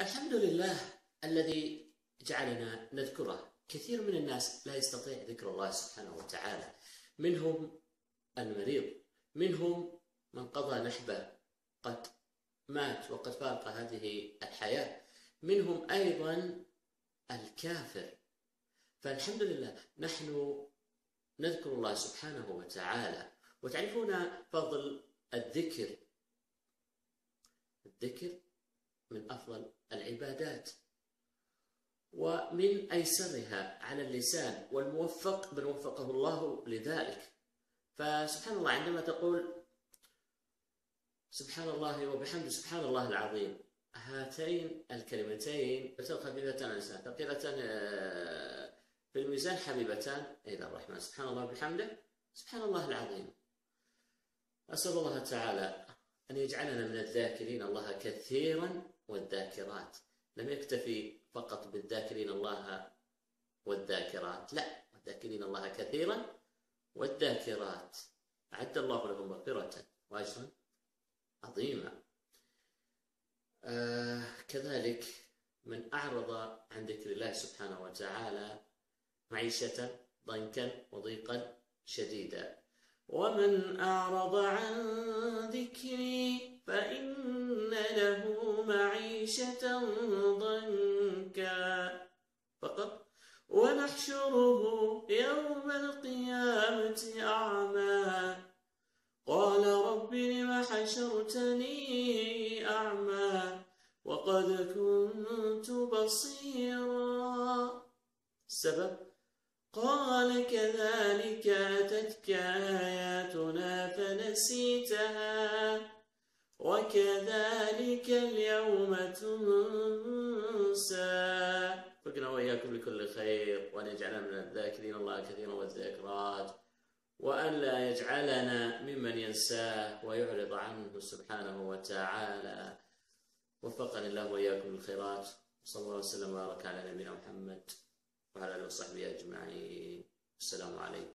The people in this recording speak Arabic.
الحمد لله الذي جعلنا نذكره. كثير من الناس لا يستطيع ذكر الله سبحانه وتعالى، منهم المريض، منهم من قضى نحبه قد مات وقد فارق هذه الحياة، منهم أيضا الكافر. فالحمد لله نحن نذكر الله سبحانه وتعالى. وتعرفون فضل الذكر. الذكر من أفضل العبادات ومن أيسرها على اللسان، والموفق من وفقه الله لذلك. فسبحان الله عندما تقول سبحان الله وبحمده سبحان الله العظيم، هاتين الكلمتين خفيفتان على اللسان ثقيلتان في الميزان حبيبتان إلى الرحمن. سبحان الله وبحمده سبحان الله العظيم. أسأل الله تعالى أن يجعلنا من الذاكرين الله كثيرا والذاكرات. لم يكتفي فقط بالذاكرين الله والذاكرات، لا، والذاكرين الله كثيرا والذاكرات أعد الله لهم مغفرة وأجرا عظيما. كذلك من أعرض عن ذكر الله سبحانه وتعالى معيشة ضنكا وضيقا شديدا. ومن أعرض عن ذكري فإن له معيشة ضنكا فقط ونحشره يوم القيامة أعمى قال رب لم حشرتني أعمى وقد كنت بصيرا. السبب قال كذلك أتتك آياتنا فنسيتها وكذلك اليوم تنسى. وفقنا وإياكم لكل خير، وأن يجعلنا من الذاكرين الله كثيرا والذاكرات، وأن لا يجعلنا ممن ينساه ويعرض عنه سبحانه وتعالى. وفقني الله وإياكم للخيرات، صلى الله وسلم وبارك على نبينا محمد وعلى آله وصحبه أجمعين. السلام عليكم.